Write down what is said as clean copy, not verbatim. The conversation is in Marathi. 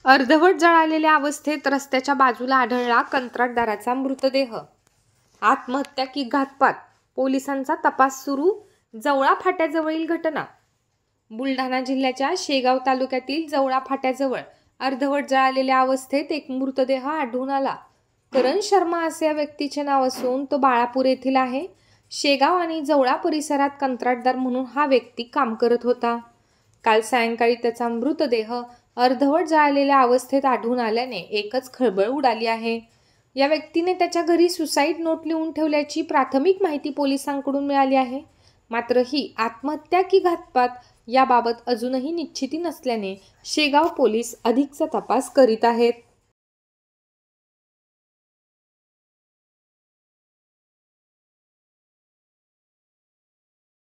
अर्धवट जळालेल्या अवस्थेत रस्त्याच्या बाजूला आढळला कंत्राटदाराचा मृतदेह. आत्महत्या की घातपात? पोलिसांचा तपास सुरू. जवळा फाट्याजवळील घटना. बुलढाणा जिल्ह्याच्या शेगाव तालुक्यातील जवळा फाट्याजवळ अर्धवट जळालेल्या अवस्थेत एक मृतदेह आढळून आला. करण शर्मा असे या व्यक्तीचे नाव असून तो बाळापूर येथील आहे. शेगाव आणि जवळा परिसरात कंत्राटदार म्हणून हा व्यक्ती काम करत होता. काल सायंकाळी त्याचा मृतदेह अर्धवट जळालेल्या अवस्थेत आढळून आल्याने एकच खळबळ उडाली आहे. या व्यक्तीने त्याच्या घरी सुसाईड नोट लिहून ठेवल्याची प्राथमिक माहिती पोलिसांकडून मिळाली आहे. मात्र ही आत्महत्या की घातपात याबाबत अजूनही निश्चिती नसल्याने शेगाव पोलीस अधिकचा तपास करीत आहेत.